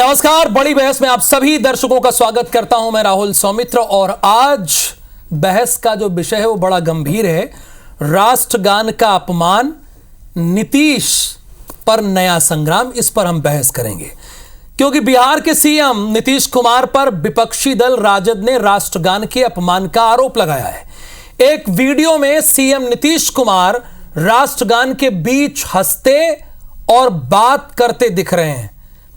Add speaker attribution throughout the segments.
Speaker 1: नमस्कार, बड़ी बहस में आप सभी दर्शकों का स्वागत करता हूं। मैं राहुल सौमित्र और आज बहस का जो विषय है वो बड़ा गंभीर है। राष्ट्रगान का अपमान, नीतीश पर नया संग्राम, इस पर हम बहस करेंगे क्योंकि बिहार के सीएम नीतीश कुमार पर विपक्षी दल राजद ने राष्ट्रगान के अपमान का आरोप लगाया है। एक वीडियो में सीएम नीतीश कुमार राष्ट्रगान के बीच हंसते और बात करते दिख रहे हैं।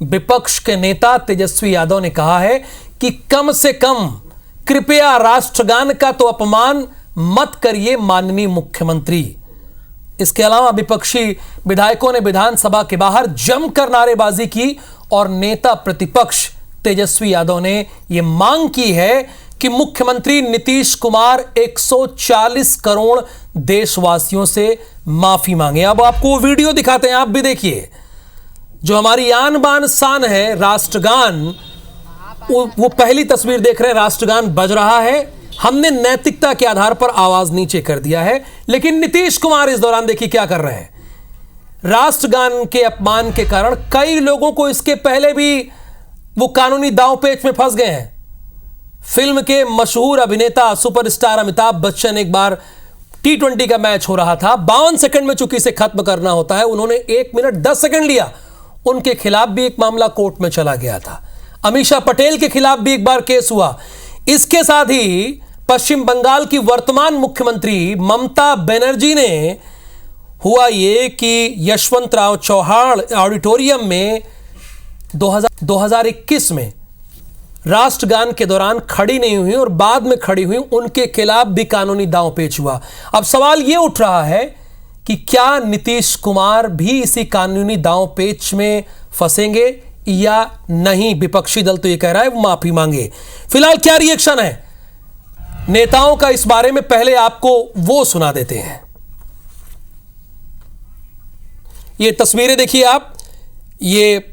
Speaker 1: विपक्ष के नेता तेजस्वी यादव ने कहा है कि कम से कम कृपया राष्ट्रगान का तो अपमान मत करिए माननीय मुख्यमंत्री। इसके अलावा विपक्षी विधायकों ने विधानसभा के बाहर जमकर नारेबाजी की और नेता प्रतिपक्ष तेजस्वी यादव ने यह मांग की है कि मुख्यमंत्री नीतीश कुमार 140 करोड़ देशवासियों से माफी मांगे। अब आपको वो वीडियो दिखाते हैं, आप भी देखिए। जो हमारी आन बान शान है राष्ट्रगान, वो पहली तस्वीर देख रहे हैं, राष्ट्रगान बज रहा है। हमने नैतिकता के आधार पर आवाज नीचे कर दिया है, लेकिन नीतीश कुमार इस दौरान देखिए क्या कर रहे हैं। राष्ट्रगान के अपमान के कारण कई लोगों को इसके पहले भी वो कानूनी दांवपेच में फंस गए हैं। फिल्म के मशहूर अभिनेता सुपरस्टार अमिताभ बच्चन एक बार T20 का मैच हो रहा था, 52 सेकंड में चूंकि इसे खत्म करना होता है, उन्होंने 1 मिनट 10 सेकंड लिया। उनके खिलाफ भी एक मामला कोर्ट में चला गया था। अमीषा पटेल के खिलाफ भी एक बार केस हुआ। इसके साथ ही पश्चिम बंगाल की वर्तमान मुख्यमंत्री ममता बनर्जी ने हुआ ये कि यशवंतराव चौहान ऑडिटोरियम में 2021 में राष्ट्रगान के दौरान खड़ी नहीं हुई और बाद में खड़ी हुई, उनके खिलाफ भी कानूनी दांवपेच हुआ। अब सवाल यह उठ रहा है कि क्या नीतीश कुमार भी इसी कानूनी दांवपेच में फंसेंगे या नहीं। विपक्षी दल तो यह कह रहा है वो माफी मांगे। फिलहाल क्या रिएक्शन है नेताओं का इस बारे में, पहले आपको वो सुना देते हैं। ये तस्वीरें देखिए आप, ये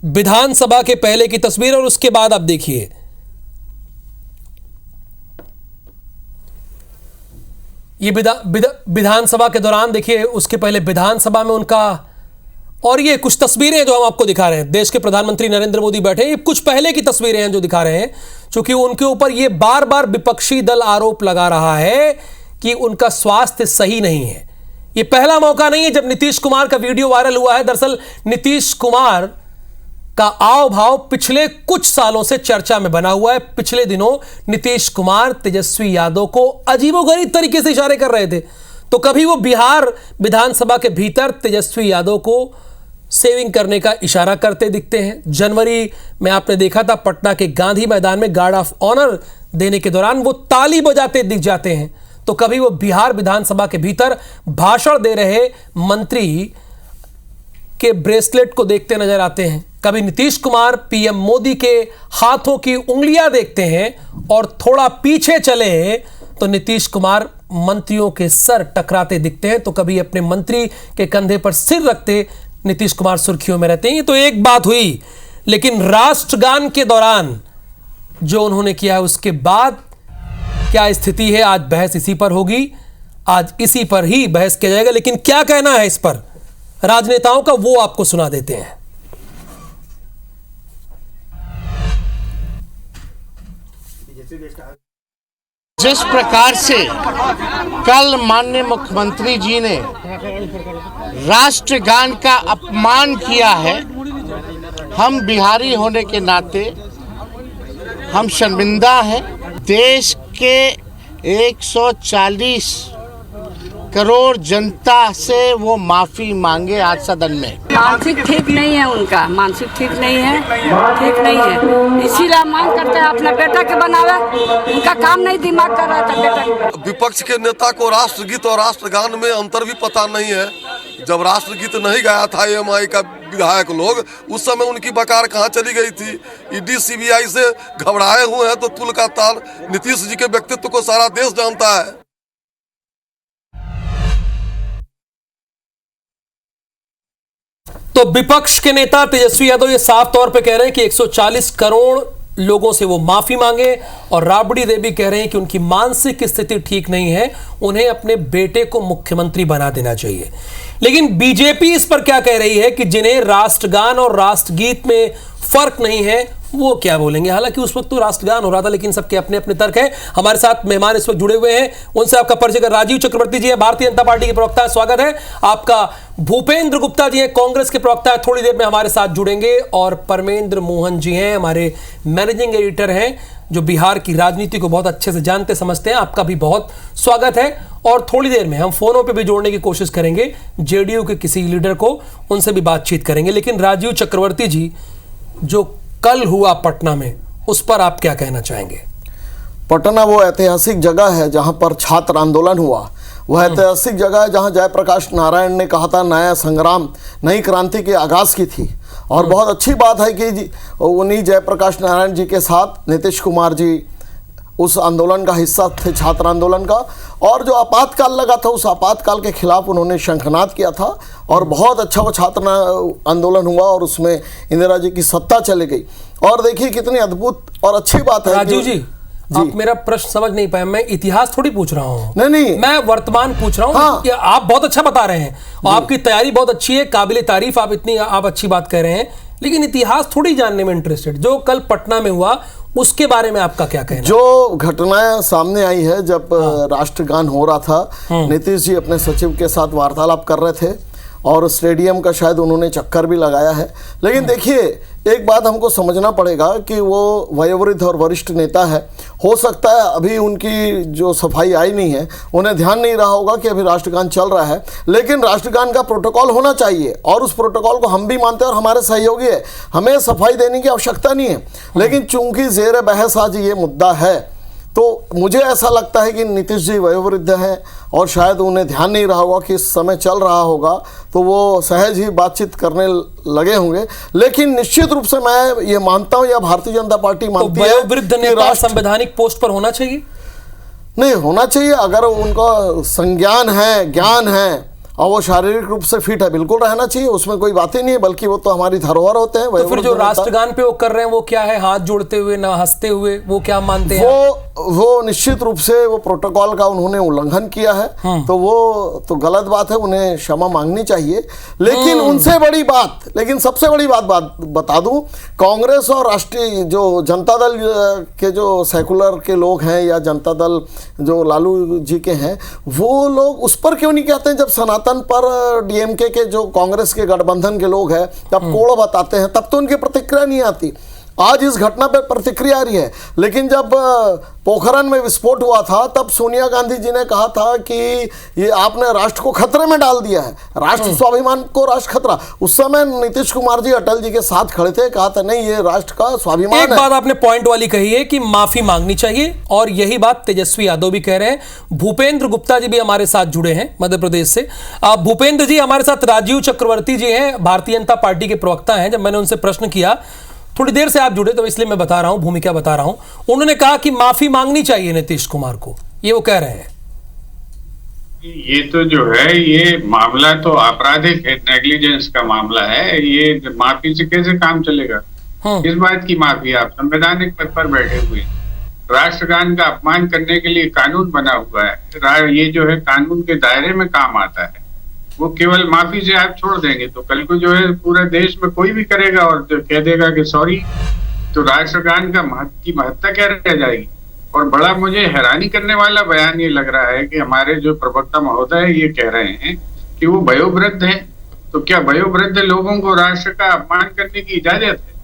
Speaker 1: विधानसभा के पहले की तस्वीर और उसके बाद आप देखिए। ये विधानसभा के दौरान देखिए, उसके पहले विधानसभा में उनका, और ये कुछ तस्वीरें जो हम आपको दिखा रहे हैं, देश के प्रधानमंत्री नरेंद्र मोदी बैठे, ये कुछ पहले की तस्वीरें हैं जो दिखा रहे हैं, क्योंकि उनके ऊपर ये बार बार विपक्षी दल आरोप लगा रहा है कि उनका स्वास्थ्य सही नहीं है। ये पहला मौका नहीं है जब नीतीश कुमार का वीडियो वायरल हुआ है। दरअसल नीतीश कुमार का आव भाव पिछले कुछ सालों से चर्चा में बना हुआ है। पिछले दिनों नीतीश कुमार तेजस्वी यादव को अजीबोगरीब तरीके से इशारे कर रहे थे। तो कभी वो बिहार विधानसभा के भीतर तेजस्वी यादव को सेविंग करने का इशारा करते दिखते हैं। जनवरी में आपने देखा था पटना के गांधी मैदान में गार्ड ऑफ ऑनर देने के दौरान वो ताली बजाते दिख जाते हैं। तो कभी वो बिहार विधानसभा के भीतर भाषण दे रहे मंत्री के ब्रेसलेट को देखते नजर आते हैं। कभी नीतीश कुमार पीएम मोदी के हाथों की उंगलियां देखते हैं और थोड़ा पीछे चले तो नीतीश कुमार मंत्रियों के सर टकराते दिखते हैं। तो कभी अपने मंत्री के कंधे पर सिर रखते नीतीश कुमार सुर्खियों में रहते हैं। ये तो एक बात हुई, लेकिन राष्ट्रगान के दौरान जो उन्होंने किया है उसके बाद क्या स्थिति है, आज बहस इसी पर होगी। आज इसी पर ही बहस किया जाएगा। लेकिन क्या कहना है इस पर राजनेताओं का, वो आपको सुना देते हैं।
Speaker 2: जिस प्रकार से कल माननीय मुख्यमंत्री जी ने राष्ट्रगान का अपमान किया है, हम बिहारी होने के नाते हम शर्मिंदा हैं। देश के 140 करोड़ जनता से वो माफी मांगे आज सदन में।
Speaker 3: मानसिक ठीक नहीं है, उनका मानसिक ठीक नहीं है, ठीक नहीं है, इसीलिए मांग करते हैं अपने बेटा के बनावे। उनका काम नहीं, दिमाग कर रहा था बेटा।
Speaker 4: विपक्ष के नेता को राष्ट्रगीत और राष्ट्रगान में अंतर भी पता नहीं है। जब राष्ट्रगीत नहीं गाया था एएमआई का विधायक लोग, उस समय उनकी बकार कहाँ चली गई थी। ईडी सीबीआई से घबराए हुए हैं तो तुल का ताल। नीतीश जी के व्यक्तित्व को सारा देश जानता है।
Speaker 1: तो विपक्ष के नेता तेजस्वी यादव ये साफ तौर पे कह रहे हैं कि 140 करोड़ लोगों से वो माफी मांगे। और राबड़ी देवी कह रहे हैं कि उनकी मानसिक स्थिति ठीक नहीं है, उन्हें अपने बेटे को मुख्यमंत्री बना देना चाहिए। लेकिन बीजेपी इस पर क्या कह रही है कि जिन्हें राष्ट्रगान और राष्ट्रगीत में फर्क नहीं है वो क्या बोलेंगे। हालांकि उस वक्त तो राष्ट्रगान हो रहा था, लेकिन सबके अपने अपने तर्क हैं। हमारे साथ मेहमान इस वक्त जुड़े हुए हैं, उनसे आपका परिचय कर। राजीव चक्रवर्ती जी है, भारतीय जनता पार्टी के प्रवक्ता है, स्वागत है आपका। भूपेंद्र गुप्ता जी हैं, कांग्रेस के प्रवक्ता है, थोड़ी देर में हमारे साथ जुड़ेंगे। और परमेंद्र मोहन जी हैं, हमारे मैनेजिंग एडिटर हैं, जो बिहार की राजनीति को बहुत अच्छे से जानते समझते हैं, आपका भी बहुत स्वागत है। और थोड़ी देर में हम फोनों पे भी जोड़ने की कोशिश करेंगे जेडीयू के किसी लीडर को, उनसे भी बातचीत करेंगे। लेकिन राजीव चक्रवर्ती जी, जो कल हुआ पटना में, उस पर आप क्या कहना चाहेंगे?
Speaker 5: पटना वो ऐतिहासिक जगह है जहां पर छात्र आंदोलन हुआ। वह ऐतिहासिक जगह है जहां जयप्रकाश नारायण ने कहा था नया संग्राम, नई क्रांति के आगाज की थी। और बहुत अच्छी बात है कि उन्हीं जयप्रकाश नारायण जी के साथ नीतीश कुमार जी उस आंदोलन का हिस्सा थे, छात्र आंदोलन का। और जो आपातकाल लगा था, उस आपातकाल के खिलाफ उन्होंने शंखनाद किया था। और बहुत अच्छा वो छात्र आंदोलन हुआ और उसमें इंदिरा जी की सत्ता चली गई। और देखिए कितनी अद्भुत और अच्छी बात है।
Speaker 1: राजीव जी, आप मेरा प्रश्न समझ नहीं पाए, मैं इतिहास थोड़ी पूछ रहा हूँ।
Speaker 5: नहीं,
Speaker 1: मैं वर्तमान पूछ रहा हूँ।
Speaker 5: हाँ।
Speaker 1: आप बहुत अच्छा बता रहे हैं और आपकी तैयारी बहुत अच्छी है, काबिले तारीफ, आप अच्छी बात कह रहे हैं, लेकिन इतिहास थोड़ी जानने में इंटरेस्टेड। जो कल पटना में हुआ उसके बारे में आपका क्या कहना?
Speaker 5: जो घटनाएं सामने आई है, जब राष्ट्रगान हो रहा था, नीतीश जी अपने सचिव के साथ वार्तालाप कर रहे थे और स्टेडियम का शायद उन्होंने चक्कर भी लगाया है। लेकिन देखिए, एक बात हमको समझना पड़ेगा कि वो वयोवृद्ध और वरिष्ठ नेता है। हो सकता है अभी उनकी जो सफाई आई नहीं है, उन्हें ध्यान नहीं रहा होगा कि अभी राष्ट्रगान चल रहा है। लेकिन राष्ट्रगान का प्रोटोकॉल होना चाहिए और उस प्रोटोकॉल को हम भी मानते हैं और हमारे सहयोगी है। हमें सफाई देने की आवश्यकता नहीं है। लेकिन चूंकि जेर बहस आज ये मुद्दा है, तो मुझे ऐसा लगता है कि नीतीश जी वयोवृद्ध हैं और शायद उन्हें ध्यान नहीं रहा होगा कि इस समय चल रहा होगा, तो वो सहज ही बातचीत करने लगे होंगे। लेकिन निश्चित रूप से मैं ये मानता हूं, या भारतीय जनता पार्टी मानती है,
Speaker 1: वयोवृद्ध नेता संवैधानिक पोस्ट पर होना चाहिए?
Speaker 5: नहीं होना चाहिए। अगर उनका संज्ञान है, ज्ञान है और वो शारीरिक रूप से फिट है, बिल्कुल रहना चाहिए, उसमें कोई बात ही नहीं है। बल्कि वो तो हमारी धरोहर होते हैं।
Speaker 1: तो फिर जो राष्ट्रगान पे वो कर रहे हैं वो क्या है? हाथ जोड़ते हुए, ना हंसते हुए, वो क्या मानते हैं?
Speaker 5: वो निश्चित रूप से वो प्रोटोकॉल का उन्होंने उल्लंघन किया है। तो वो तो गलत बात है, उन्हें क्षमा मांगनी चाहिए। लेकिन उनसे बड़ी बात, लेकिन सबसे बड़ी बात बता दूं, कांग्रेस और राष्ट्रीय जो जनता दल के जो सेकुलर के लोग हैं, या जनता दल जो लालू जी के हैं, वो लोग उस पर क्यों नहीं कहते हैं? जब सनातन पर डीएमके के जो कांग्रेस के गठबंधन के लोग हैं तब कोड़ बताते हैं, तब तो उनकी प्रतिक्रिया नहीं आती। आज इस घटना पर प्रतिक्रिया आ रही है। लेकिन जब पोखरण में विस्फोट हुआ था, तब सोनिया गांधी जी ने कहा था कि ये आपने राष्ट्र को खतरे में डाल दिया है, राष्ट्र स्वाभिमान को राष्ट्र खतरा। उस समय नीतीश कुमार जी अटल जी के साथ खड़े थे, कहा था नहीं, ये राष्ट्र का स्वाभिमान है।
Speaker 1: एक बात आपने पॉइंट वाली कही है कि माफी मांगनी चाहिए, और यही बात तेजस्वी यादव भी कह रहे हैं। भूपेंद्र गुप्ता जी भी हमारे साथ जुड़े हैं मध्य प्रदेश से। भूपेंद्र जी, हमारे साथ राजीव चक्रवर्ती जी हैं, भारतीय जनता पार्टी के प्रवक्ता हैं। जब मैंने उनसे प्रश्न किया, थोड़ी देर से आप जुड़े तो इसलिए मैं बता रहा हूं, भूमिका बता रहा हूं, उन्होंने कहा कि माफी मांगनी चाहिए नीतीश कुमार को, ये वो कह रहे हैं।
Speaker 6: ये तो जो है, ये मामला तो आपराधिक है, नेग्लिजेंस का मामला है। ये माफी से कैसे काम चलेगा? किस बात की माफी? आप संवैधानिक पद पर बैठे हुए, राष्ट्रगान का अपमान करने के लिए कानून बना हुआ है। ये जो है कानून के दायरे में काम आता है। वो केवल माफी से आप छोड़ देंगे तो कल को जो है पूरा देश में कोई भी करेगा और कह देगा कि सॉरी, तो राष्ट्रगान का की महत्ता क्या रह जाएगी? और बड़ा मुझे हैरानी करने वाला बयान ये लग रहा है कि हमारे जो प्रवक्ता महोदय ये कह रहे हैं कि वो वयोवृद्ध हैं। तो क्या वयोवृद्ध लोगों को राष्ट्र का अपमान करने की इजाजत है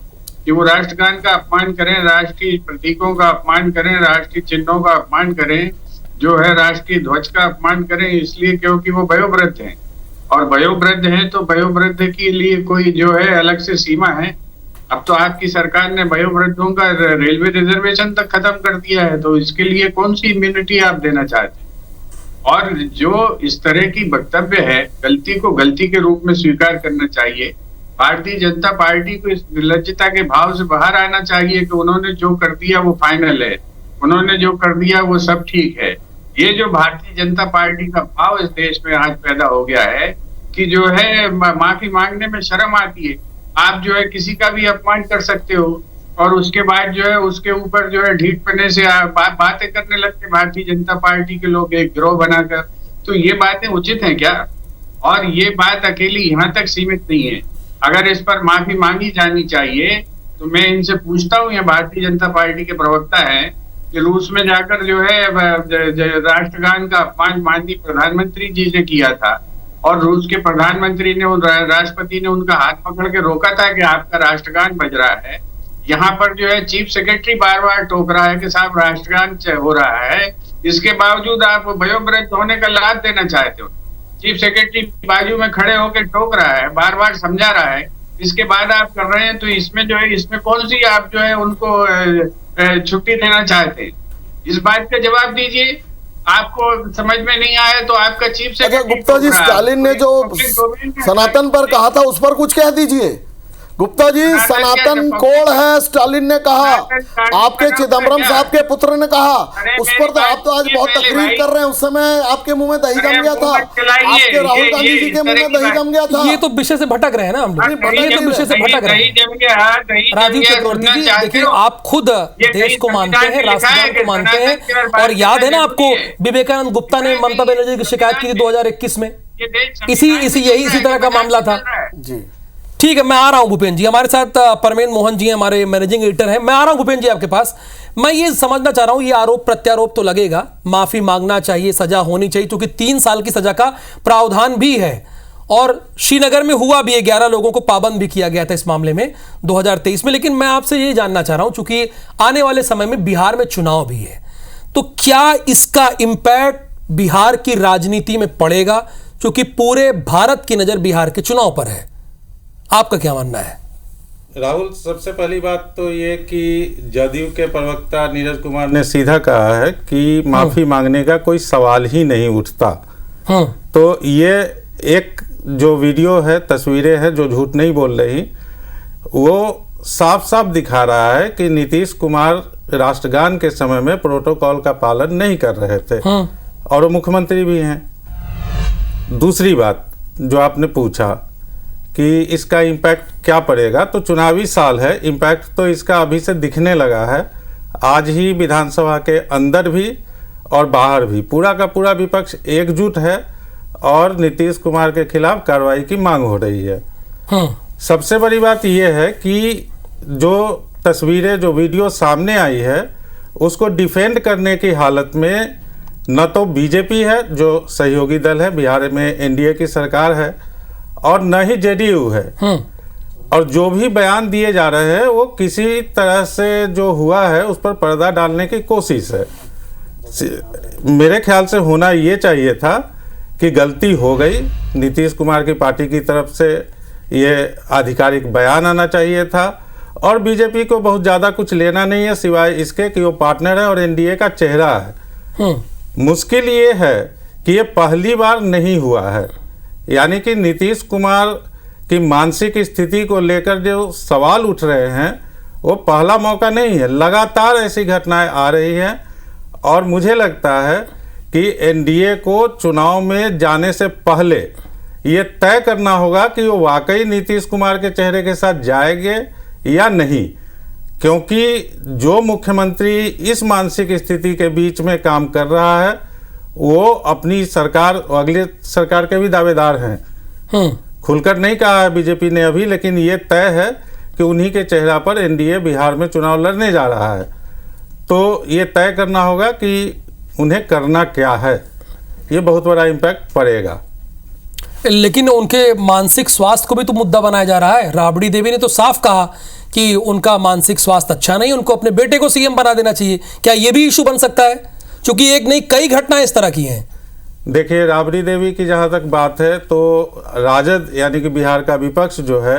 Speaker 6: कि वो राष्ट्रगान का अपमान करें, राष्ट्रीय प्रतीकों का अपमान करें, राष्ट्रीय चिन्हों का अपमान करें, जो है राष्ट्रीय ध्वज का अपमान करें, इसलिए क्योंकि वो वयोवृद्ध हैं? और वयोवृद्ध हैं तो वयोवृद्ध के लिए कोई जो है अलग से सीमा है? अब तो आपकी सरकार ने वयोवृद्धों का रेलवे रिजर्वेशन तक खत्म कर दिया है, तो इसके लिए कौन सी इम्यूनिटी आप देना चाहते हैं? और जो इस तरह की वक्तव्य है, गलती को गलती के रूप में स्वीकार करना चाहिए। भारतीय जनता पार्टी को इस निर्लज्जता के भाव से बाहर आना चाहिए कि उन्होंने जो कर दिया वो फाइनल है, उन्होंने जो कर दिया वो सब ठीक है। ये जो भारतीय जनता पार्टी का भाव इस देश में आज पैदा हो गया है कि जो है माफी मांगने में शर्म आती है। आप जो है किसी का भी अपमान कर सकते हो और उसके बाद जो है उसके ऊपर जो है ढीठ पने से बातें करने लगते भारतीय जनता पार्टी के लोग एक गिरोह बनाकर। तो ये बातें उचित हैं क्या? और ये बात अकेली यहाँ तक सीमित नहीं है, अगर इस पर माफी मांगी जानी चाहिए तो मैं इनसे पूछता हूँ, ये भारतीय जनता पार्टी के प्रवक्ता है कि रूस में जाकर जो है राष्ट्रगान का अपमान माननीय प्रधानमंत्री जी ने किया था और रूस के प्रधानमंत्री ने राष्ट्रपति ने उनका हाथ पकड़ के रोका था कि आपका राष्ट्रगान बज रहा है। यहाँ पर जो है चीफ सेक्रेटरी बार बार टोक रहा है कि साहब राष्ट्रगान हो रहा है, इसके बावजूद आप वयोवृद्ध होने का लाभ देना चाहते हो। चीफ सेक्रेटरी बाजू में खड़े होकर टोक रहा है, बार बार समझा रहा है, इसके बाद आप कर रहे हैं, तो इसमें जो है इसमें कौन सी आप जो है उनको छुट्टी देना चाहते हैं? इस बात का जवाब दीजिए। आपको समझ में नहीं आया तो आपका chief secretary
Speaker 5: Gupta ji, Stalin ने जो सनातन पर कहा था उस पर कुछ कह दीजिए। गुप्ता जी, सनातन कोड है, स्टालिन ने कहा, आपके चिदम्बरम साहब के पुत्र ने कहा, उस पर तो आप तो आज बहुत तकरीर कर रहे हैं। उस समय आपके मुंह में दही जम गया था, आपके राहुल गांधी जी के मुंह में दही जम गया था।
Speaker 1: ये तो विषय से भटक रहे हैं ना हम लोग, ये तो विषय से भटक रहे हैं। राजीव चक्रवर्ती जी, देखिए आप खुद देश को मानते हैं, राष्ट्रगान को मानते हैं, और याद है ना आपको विवेकानंद गुप्ता ने ममता बनर्जी की शिकायत की थी 2021 में, इसी तरह का मामला था जी। ठीक है, मैं आ रहा हूं भूपेन जी, हमारे साथ परमेन मोहन जी हमारे मैनेजिंग एडिटर हैं। मैं आ रहा हूं भूपेन जी आपके पास। मैं ये समझना चाह रहा हूं, ये आरोप प्रत्यारोप तो लगेगा, माफी मांगना चाहिए, सजा होनी चाहिए, क्योंकि 3 साल की सजा का प्रावधान भी है और श्रीनगर में हुआ भी है, 11 लोगों को पाबंद भी किया गया था इस मामले में 2023 में। लेकिन मैं आपसे ये जानना चाह रहा हूं, चूंकि आने वाले समय में बिहार में चुनाव भी है, तो क्या इसका इंपैक्ट बिहार की राजनीति में पड़ेगा? क्योंकि पूरे भारत की नजर बिहार के चुनाव पर है, आपका क्या मानना है?
Speaker 7: राहुल, सबसे पहली बात तो ये कि जदयू के प्रवक्ता नीरज कुमार ने सीधा कहा है कि माफी मांगने का कोई सवाल ही नहीं उठता। तो ये एक जो वीडियो है, तस्वीरें हैं जो झूठ नहीं बोल रही, वो साफ साफ दिखा रहा है कि नीतीश कुमार राष्ट्रगान के समय में प्रोटोकॉल का पालन नहीं कर रहे थे और वो मुख्यमंत्री भी हैं। दूसरी बात जो आपने पूछा कि इसका इम्पैक्ट क्या पड़ेगा, तो चुनावी साल है, इम्पैक्ट तो इसका अभी से दिखने लगा है। आज ही विधानसभा के अंदर भी और बाहर भी पूरा का पूरा विपक्ष एकजुट है और नीतीश कुमार के खिलाफ कार्रवाई की मांग हो रही है। सबसे बड़ी बात यह है कि जो तस्वीरें, जो वीडियो सामने आई है, उसको डिफेंड करने की हालत में न तो बीजेपी है जो सहयोगी दल है, बिहार में एनडीए की सरकार है, और न ही जेडीयू है। और जो भी बयान दिए जा रहे हैं वो किसी तरह से जो हुआ है उस पर पर्दा डालने की कोशिश है। मेरे ख्याल से होना ये चाहिए था कि गलती हो गई, नीतीश कुमार की पार्टी की तरफ से ये आधिकारिक बयान आना चाहिए था, और बीजेपी को बहुत ज़्यादा कुछ लेना नहीं है सिवाय इसके कि वो पार्टनर है और एनडीए का चेहरा है। मुश्किल ये है कि ये पहली बार नहीं हुआ है, यानी कि नीतीश कुमार की मानसिक स्थिति को लेकर जो सवाल उठ रहे हैं वो पहला मौका नहीं है, लगातार ऐसी घटनाएं आ रही हैं। और मुझे लगता है कि एनडीए को चुनाव में जाने से पहले ये तय करना होगा कि वो वाकई नीतीश कुमार के चेहरे के साथ जाएंगे या नहीं, क्योंकि जो मुख्यमंत्री इस मानसिक स्थिति के बीच में काम कर रहा है वो अपनी सरकार, अगले सरकार के भी दावेदार हैं। खुलकर नहीं कहा है बीजेपी ने अभी, लेकिन ये तय है कि उन्हीं के चेहरा पर एनडीए बिहार में चुनाव लड़ने जा रहा है। तो ये तय करना होगा कि उन्हें करना क्या है, ये बहुत बड़ा इम्पैक्ट पड़ेगा।
Speaker 1: लेकिन उनके मानसिक स्वास्थ्य को भी तो मुद्दा बनाया जा रहा है। राबड़ी देवी ने तो साफ कहा कि उनका मानसिक स्वास्थ्य अच्छा नहीं, उनको अपने बेटे को सीएम बना देना चाहिए। क्या ये भी इशू बन सकता है? क्योंकि एक नहीं कई घटनाएं इस तरह की हैं।
Speaker 7: देखिए, राबड़ी देवी की जहां तक बात है तो राजद यानी कि बिहार का विपक्ष जो है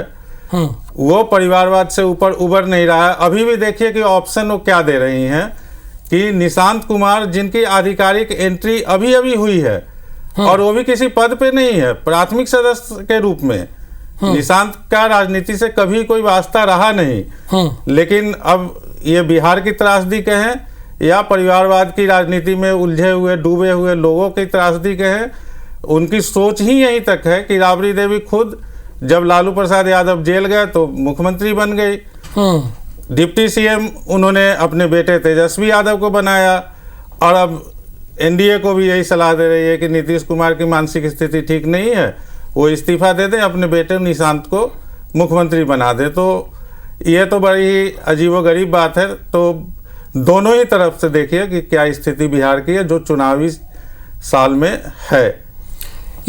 Speaker 7: वो परिवारवाद से ऊपर उबर नहीं रहा है। अभी भी देखिए कि ऑप्शन वो क्या दे रही हैं कि निशांत कुमार, जिनकी आधिकारिक एंट्री अभी अभी हुई है और वो भी किसी पद पे नहीं है, प्राथमिक सदस्य के रूप में। निशांत का राजनीति से कभी कोई वास्ता रहा नहीं, लेकिन अब ये बिहार की त्रासदी कहें या परिवारवाद की राजनीति में उलझे हुए डूबे हुए लोगों की त्रासदी कहें, उनकी सोच ही यहीं तक है कि राबड़ी देवी खुद जब लालू प्रसाद यादव जेल गए तो मुख्यमंत्री बन गई। डिप्टी सीएम उन्होंने अपने बेटे तेजस्वी यादव को बनाया, और अब एनडीए को भी यही सलाह दे रही है कि नीतीश कुमार की मानसिक स्थिति ठीक नहीं है, वो इस्तीफा दे दें, अपने बेटे निशांत को मुख्यमंत्री बना दे। तो ये तो बड़ी अजीबोगरीब बात है। तो दोनों ही तरफ से देखिए कि क्या स्थिति बिहार की है जो चुनावी साल में है।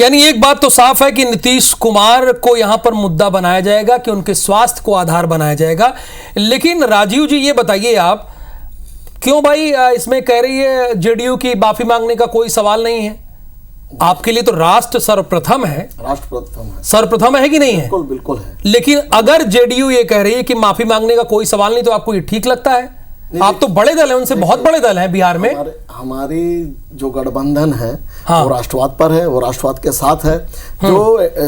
Speaker 1: यानी एक बात तो साफ है कि नीतीश कुमार को यहां पर मुद्दा बनाया जाएगा कि उनके स्वास्थ्य को आधार बनाया जाएगा। लेकिन राजीव जी ये बताइए आप, क्यों भाई इसमें कह रही है जेडीयू की माफी मांगने का कोई सवाल नहीं है? आपके लिए तो राष्ट्र सर्वप्रथम है, सर्वप्रथम है कि नहीं है?
Speaker 5: बिल्कुल बिल्कुल है।
Speaker 1: लेकिन अगर जेडीयू ये कह रही है कि माफी मांगने का कोई सवाल नहीं, तो आपको ये ठीक लगता है? आप तो बड़े दल हैं, उनसे बहुत बड़े दल हैं बिहार में।
Speaker 5: हमारी जो गठबंधन है
Speaker 1: हाँ।
Speaker 5: वो राष्ट्रवाद पर है, वो राष्ट्रवाद के साथ है।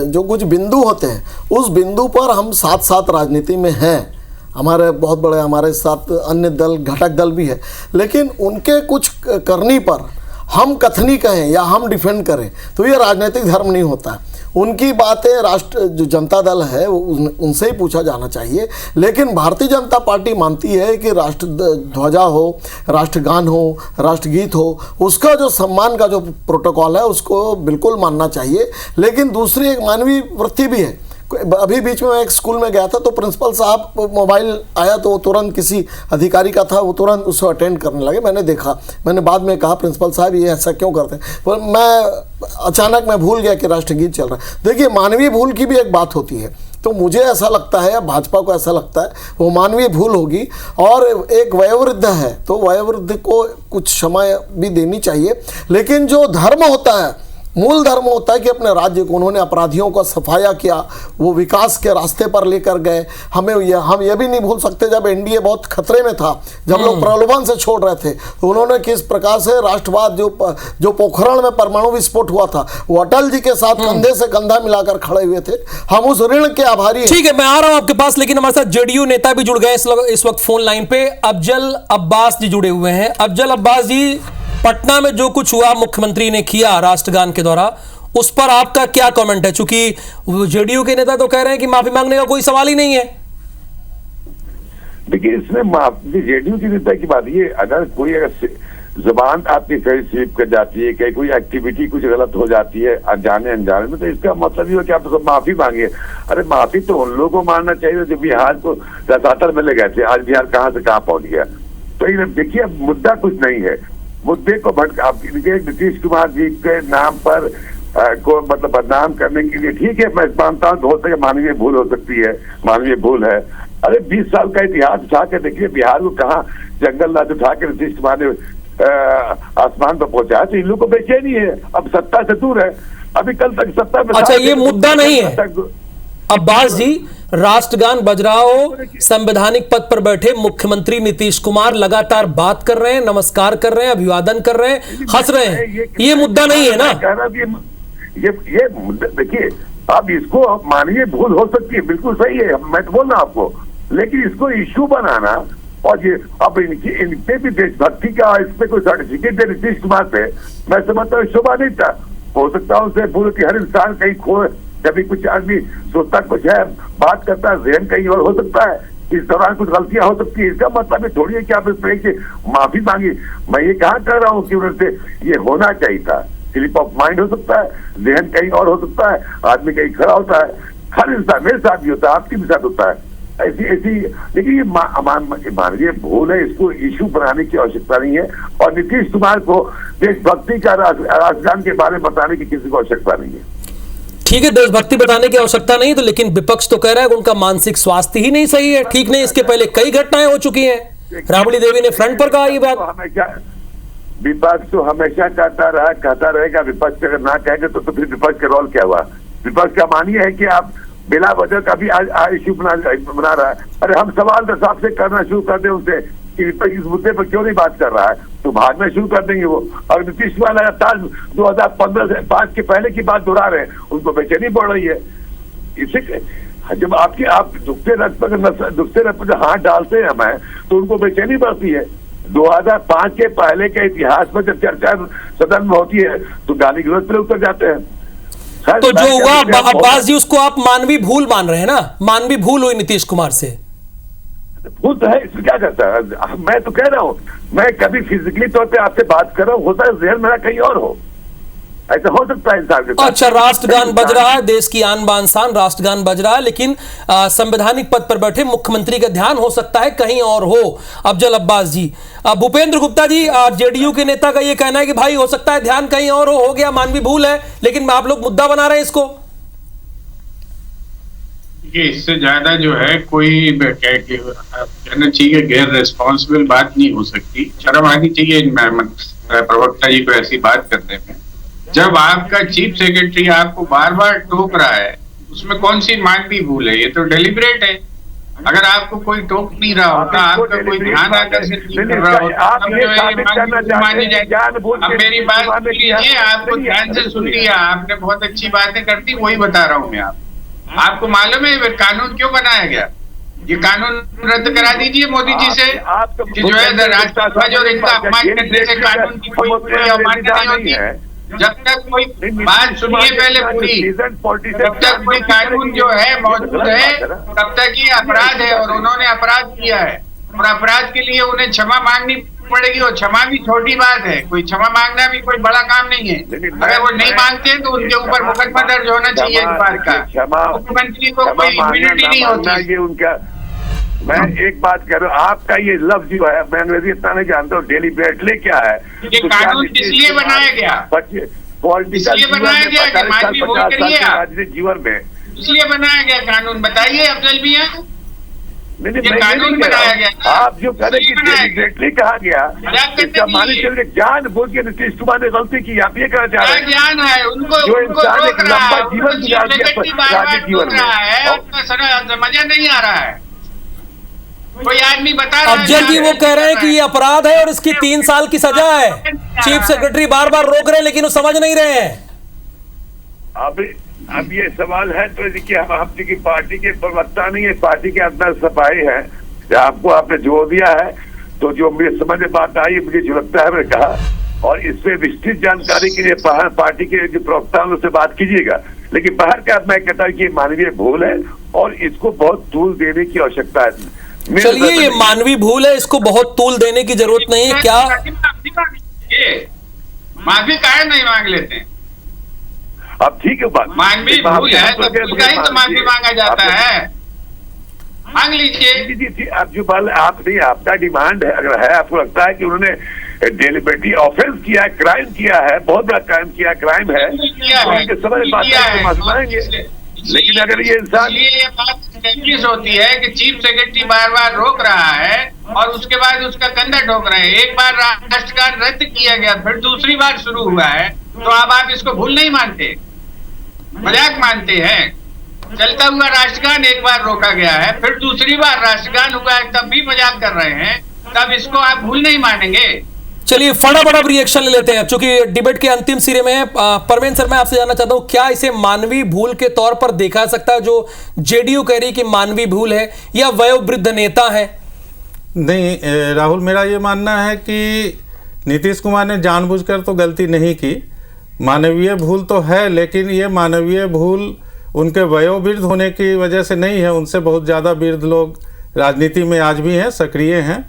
Speaker 5: जो कुछ बिंदु होते हैं उस बिंदु पर हम साथ साथ राजनीति में हैं। हमारे बहुत बड़े हमारे साथ अन्य दल, घटक दल भी है, लेकिन उनके कुछ करनी पर हम कथनी कहें या हम डिफेंड करें तो ये राजनीतिक धर्म नहीं होता। उनकी बातें राष्ट्र जो जनता दल है उनसे ही पूछा जाना चाहिए। लेकिन भारतीय जनता पार्टी मानती है कि राष्ट्र ध्वजा हो, राष्ट्रगान हो, राष्ट्रगीत हो, उसका जो सम्मान का जो प्रोटोकॉल है उसको बिल्कुल मानना चाहिए। लेकिन दूसरी एक मानवीय वृत्ति भी है। अभी बीच में मैं एक स्कूल में गया था तो प्रिंसिपल साहब, मोबाइल आया तो वो तुरंत किसी अधिकारी का था, वो तुरंत उसको अटेंड करने लगे। मैंने देखा, मैंने बाद में कहा प्रिंसिपल साहब ये ऐसा क्यों करते हैं? पर मैं अचानक भूल गया कि राष्ट्रगीत चल रहा है। देखिए, मानवीय भूल की भी एक बात होती है। तो मुझे ऐसा लगता है या भाजपा को ऐसा लगता है वो मानवीय भूल होगी। और एक वयोवृद्ध है तो वयोवृद्ध को कुछ क्षमा भी देनी चाहिए। लेकिन जो धर्म होता है, मूल धर्म होता है कि अपने राज्य को उन्होंने अपराधियों का सफाया किया, वो विकास के रास्ते पर लेकर गए। हम ये भी नहीं भूल सकते जब एनडीए बहुत खतरे में था, जब लोग प्रलोभन से छोड़ रहे थे, तो उन्होंने किस प्रकार से राष्ट्रवाद जो पोखरण में परमाणु विस्फोट हुआ था, वो अटल जी के साथ कंधे से कंधा मिलाकर खड़े हुए थे। हम उस ऋण के आभारी।
Speaker 1: ठीक है, मैं आ रहा हूं आपके पास, लेकिन हमारे साथ जेडीयू नेता भी जुड़ गए इस वक्त फोन लाइन पे। अफजल अब्बास जी जुड़े हुए हैं। अफजल अब्बास जी, पटना में जो कुछ हुआ मुख्यमंत्री ने किया राष्ट्रगान के द्वारा, उस पर आपका क्या कमेंट है? चूंकि जेडीयू के नेता तो कह रहे हैं कि माफी मांगने का कोई सवाल ही नहीं है।
Speaker 8: देखिए, इसमें जेडीयू के नेता की बात, ये अगर कोई जुबान आपकी कहीं स्लिप कर जाती है, कहीं कोई एक्टिविटी कुछ गलत हो जाती है अनजाने अनजाने में, तो इसका मतलब ये हो कि आप तो माफी मांगे। अरे माफी तो उन लोगों को मानना चाहिए जो बिहार को रसातल में ले गए थे। आज बिहार कहाँ से कहाँ पहुंच गया। तो देखिए, मुद्दा कुछ नहीं है, मुद्दे को नीतीश कुमार जी के नाम पर को मतलब बदनाम करने के लिए, ठीक है, मैं मानता हूँ हो सके मानवीय भूल हो सकती है, मानवीय भूल है। अरे 20 साल का इतिहास उठा के देखिए, बिहार को कहाँ जंगल राज उठा के नीतीश कुमार ने आसमान पर पहुंचाया। तो इन लोगों को बेचैनी है, अब सत्ता से दूर है। अभी कल तक सत्ता में,
Speaker 1: अच्छा, ये मुद्दा नहीं है अब्बास जी। राष्ट्रगान बज रहा हो, संवैधानिक पद पर बैठे मुख्यमंत्री नीतीश कुमार लगातार बात कर रहे हैं, नमस्कार कर रहे हैं, अभिवादन कर रहे हैं, हंस रहे हैं, ये मुद्दा नहीं है ना?
Speaker 8: ये मुद्दा देखिए, अब इसको मानवीय भूल हो सकती है, बिल्कुल सही है, मैं तो बोल रहा हूं आपको। लेकिन इसको इश्यू बनाना और ये अब इनपे भी देशभक्ति का इस पे कोई सर्टिफिकेट दे नीतीश कुमार पे, मैं समझता हूँ शोभा नहीं था। हो सकता है उसे भूल कि हर इंसान कहीं खो, जब भी कुछ आदमी सोचता कुछ है, बात करता है, जहन कहीं और हो सकता है, इस दौरान कुछ गलतियां हो सकती है। इसका मतलब ये थोड़ी है कि आप इस तरह से माफी मांगी। मैं ये कहाँ कह रहा हूँ कि उनसे ये होना चाहिए था, स्लिप ऑफ माइंड हो सकता है, जहन कहीं और हो सकता है, आदमी कहीं खड़ा होता है, हर इंसान, मेरे साथ भी होता है, आपके भी साथ होता है, ऐसी। लेकिन ये मानवीय भूल है, इसको इशू बनाने की आवश्यकता नहीं है। और नीतीश कुमार को देशभक्ति का राष्ट्रगान के बारे में बताने की किसी को आवश्यकता नहीं है।
Speaker 1: ठीक है, देशभक्ति बताने की आवश्यकता नहीं, तो लेकिन विपक्ष तो कह रहा है कि उनका मानसिक स्वास्थ्य ही नहीं सही है, ठीक नहीं। इसके पहले कई घटनाएं हो चुकी हैं। राबड़ी देवी ने फ्रंट पर कहा ये बात।
Speaker 8: विपक्ष तो हमेशा कहता रहेगा। विपक्ष अगर ना कहेंगे तो फिर विपक्ष का रोल क्या हुआ? विपक्ष का मानिए है कि आप बिना वजह का भी इश्यू बना रहा है। अरे हम सवाल तो आपसे करना शुरू कर दें उनसे कि विपक्ष इस मुद्दे पर क्यों नहीं बात कर रहा है, तो भागना शुरू कर देंगे वो। और नीतीश कुमार लगातार 2015 से 5 के पहले की बात दोहरा रहे हैं, उनको बेचैनी बढ़ रही है। इसे जब आप दुखते रथ पर हाथ डालते हैं हमें, तो उनको बेचैनी बढ़ती है। 2005 के पहले के इतिहास में जब चर्चा सदन में होती है तो गाली गलौज पर उतर जाते हैं।
Speaker 1: तो जो हुआ अब्बास जी, उसको आप मानवीय भूल मान रहे हैं ना? मानवीय भूल हुई नीतीश कुमार से।
Speaker 8: भूल तो है, इसमें क्या करता है। मैं तो कह रहा हूँ, मैं कभी फिजिकली तौर पे आपसे बात कर रहा हूँ, होता है जहन मेरा कहीं और हो, ऐसा हो सकता है इंसान के साथ।
Speaker 1: अच्छा, राष्ट्रगान बज रहा है, देश की आन बान शान राष्ट्रगान बज रहा है, लेकिन संवैधानिक पद पर बैठे मुख्यमंत्री का ध्यान हो सकता है कहीं और हो। अफजल अब्बास जी, भूपेंद्र गुप्ता जी, जेडीयू के नेता का ये कहना है कि भाई हो सकता है ध्यान कहीं और हो गया, मानवीय भूल है, लेकिन आप लोग मुद्दा बना रहे हैं इसको।
Speaker 6: इससे ज्यादा जो है कोई कहना चाहिए गैर रिस्पॉन्सिबल बात नहीं हो सकती। शर्म आनी चाहिए प्रवक्ता जी को ऐसी बात करने में। जब आपका चीफ सेक्रेटरी आपको बार बार टोक रहा है, उसमें कौन सी मानवीय भूल है? ये तो डेलिब्रेट है। अगर आपको कोई टोक नहीं रहा होता, आपका कोई ध्यान आकर्षित नहीं कर रहा होता, मानी जाए। अब मेरी बात लीजिए, आपको ध्यान से सुन लिया आपने, बहुत अच्छी बातें करती, वही बता रहा हूँ मैं। आपको मालूम है कानून क्यों बनाया गया? ये कानून रद्द करा दीजिए मोदी जी से, कि जो है राष्ट्रध्वज और इनका अपमान करने से कानून की कोई अवमानना नहीं होती। जब तक कोई बात सुनिए पहले पूरी, जब तक कोई कानून जो है मौजूद है तब तक ये अपराध है, और उन्होंने अपराध किया है, और अपराध के लिए उन्हें क्षमा मांगनी पड़ेगी। और क्षमा भी छोटी बात है, कोई क्षमा मांगना भी कोई बड़ा काम नहीं है। अगर वो नहीं मांगते तो उनके ऊपर मुकदमा दर्ज होना चाहिए इस बात का। मुख्यमंत्री को कोई इम्यूनिटी नहीं होती।
Speaker 8: ये उनका, मैं एक बात कह रहा हूँ, आपका ये लफ्ज जो है, मैं इतना नहीं जानता हूँ डेलिब्रेटली क्या है।
Speaker 6: ये कानून किस लिए बनाया गया?
Speaker 8: पॉलिटिकल
Speaker 6: बनाया गया कि मानवीय भूल करिए
Speaker 8: राजनीतिक जीवन में,
Speaker 6: इसलिए बनाया गया कानून। बताइए अफजल भैया,
Speaker 8: नहीं कानून बनाया गया। आप जो कह रहे कि डेलिब्रेटली कहा गया, इसका माने चलिए जान बोल के नीतीश कुमार ने गलती की, आप ये कहना चाह रहे हैं?
Speaker 6: ज्ञान है उनको,
Speaker 8: जो इंसान एक लंबा जीवन गुजार दिया राजनीतिक जीवन में,
Speaker 6: मजा नहीं आ रहा है। कोई आदमी बता रहा है,
Speaker 1: अफजल जी वो कह रहे हैं कि ये अपराध है और इसकी 3 साल की सजा है। चीफ सेक्रेटरी बार बार रोक रहे हैं लेकिन वो समझ नहीं रहे हैं।
Speaker 8: अब ये सवाल है तो देखिए, हम आपकी पार्टी के प्रवक्ता नहीं है, पार्टी के अंदर सफाई है। आपको आपने जोर दिया है तो जो मुझे समझ में बात आई, मुझे जो लगता है मैंने कहा, और इसमें विस्तृत जानकारी के लिए पार्टी के जो प्रवक्ता उनसे बात कीजिएगा। लेकिन बाहर का मैं कहता हूँ कि मानवीय भूल है और इसको बहुत तूल देने की आवश्यकता है।
Speaker 1: चलिए, ये मानवीय भूल है, इसको बहुत तूल देने की जरूरत नहीं है। क्या
Speaker 6: माफी काहे नहीं मांग लेते हैं?
Speaker 8: अब ठीक है, बात
Speaker 6: मानवीय भूल है तो माफी मांगा जाता है, मांग लीजिए।
Speaker 8: जी, अब जो बात आप नहीं, आपका डिमांड है, अगर है आपको लगता है कि उन्होंने डेलिबरेटली ऑफेंस किया है, क्राइम किया है, बहुत बड़ा क्राइम है, समझ बात, लेकिन अगर ये इंसान,
Speaker 6: ये बात होती है कि चीफ सेक्रेटरी बार बार रोक रहा है और उसके बाद उसका कंधा ठोक रहे हैं। एक बार राष्ट्रगान रद्द किया गया, फिर दूसरी बार शुरू हुआ है, तो अब आप इसको भूल नहीं मानते, मजाक मानते हैं। चलता हुआ राष्ट्रगान एक बार रोका गया है, फिर दूसरी बार राष्ट्रगान हुआ है, तब भी मजाक कर रहे हैं, तब इसको आप भूल नहीं मानेंगे।
Speaker 1: चलिए फटाफट रिएक्शन ले लेते हैं, क्योंकि डिबेट के अंतिम सिरे में है। परमेन सर, मैं आपसे जानना चाहता हूं, क्या इसे मानवीय भूल के तौर पर देखा सकता है जो जेडीयू कह रही है कि मानवीय भूल है, या वयोवृद्ध नेता है?
Speaker 7: नहीं राहुल, मेरा ये मानना है कि नीतीश कुमार ने जानबूझकर तो गलती नहीं की। मानवीय भूल तो है, लेकिन ये मानवीय भूल उनके वयोवृद्ध होने की वजह से नहीं है। उनसे बहुत ज़्यादा वृद्ध लोग राजनीति में आज भी हैं, सक्रिय हैं,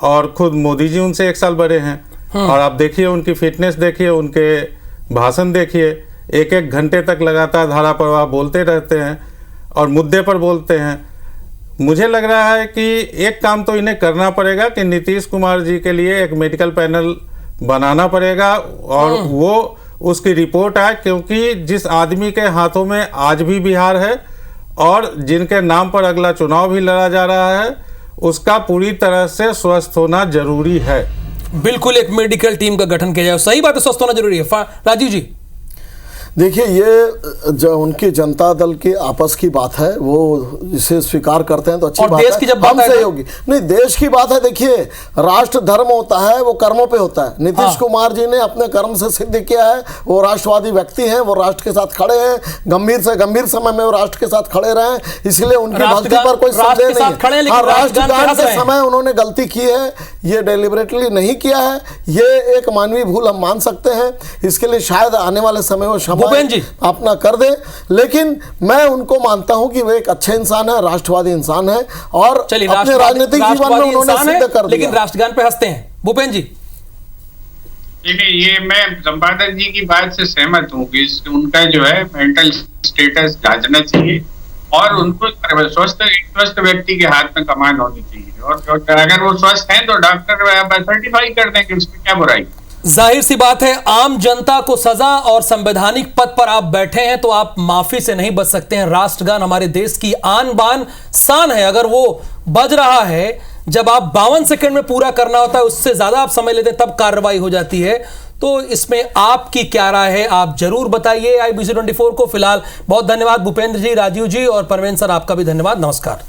Speaker 7: और खुद मोदी जी उनसे 1 साल बड़े हैं। और आप देखिए उनकी फिटनेस देखिए, उनके भाषण देखिए, 1-1 घंटे तक लगातार धारा प्रवाह बोलते रहते हैं और मुद्दे पर बोलते हैं। मुझे लग रहा है कि एक काम तो इन्हें करना पड़ेगा कि नीतीश कुमार जी के लिए एक मेडिकल पैनल बनाना पड़ेगा और वो उसकी रिपोर्ट आए, क्योंकि जिस आदमी के हाथों में आज भी बिहार है और जिनके नाम पर अगला चुनाव भी लड़ा जा रहा है, उसका पूरी तरह से स्वस्थ होना जरूरी है।
Speaker 1: बिल्कुल, एक मेडिकल टीम का गठन किया जाए, सही बात है, स्वस्थ होना जरूरी है। राजीव जी,
Speaker 5: देखिए, ये जो उनकी जनता दल की आपस की बात है, वो इसे स्वीकार करते हैं तो अच्छी बात
Speaker 1: देश की
Speaker 5: है,
Speaker 1: जब बात
Speaker 5: हम सही होगी। नहीं, देश की बात है। देखिए, राष्ट्र धर्म होता है, वो कर्मों पे होता है। नीतीश कुमार जी ने अपने कर्म से सिद्ध किया है, वो राष्ट्रवादी व्यक्ति हैं, वो राष्ट्र के साथ खड़े हैं, गंभीर से गंभीर समय में वो राष्ट्र के साथ खड़े रहे, इसलिए उनकी गलती पर कोई संदेह नहीं है। राष्ट्रगान के समय उन्होंने गलती की है, ये डेलिबरेटली नहीं किया है, ये एक मानवीय भूल हम मान सकते हैं। इसके लिए शायद आने वाले समय में सभाएं अपना कर दे, लेकिन मैं उनको मानता हूं कि वे एक अच्छे इंसान है, राष्ट्रवादी इंसान है और अपने राजनीतिक जीवन में उन्होंने सिद्ध कर दिया।
Speaker 1: लेकिन राष्ट्रगान पे हंसते हैं भूपेंद्र जी।
Speaker 6: देखिए, ये मैं संपादक जी की बात से सहमत हूँ कि उनका जो है मेंटल स्टेटस जांचना चाहिए और उनको स्वस्थ व्यक्ति के हाथ में कमान होनी चाहिए, और अगर वो स्वस्थ हैं तो डॉक्टर सर्टिफाई कर दें कि उसमें क्या बुराई।
Speaker 1: जाहिर सी बात है, आम जनता को सजा और संवैधानिक पद पर आप बैठे हैं तो आप माफी से नहीं बच सकते हैं। राष्ट्रगान हमारे देश की आन बान शान है, अगर वो बज रहा है जब आप 52 सेकंड में पूरा करना होता है, उससे ज्यादा आप समय लेते हैं तब कार्रवाई हो जाती है। तो इसमें आपकी क्या राय है, आप जरूर बताइए IBC 24 को। फिलहाल बहुत धन्यवाद भूपेंद्र जी, राजीव जी और परवेन सर, आपका भी धन्यवाद। नमस्कार।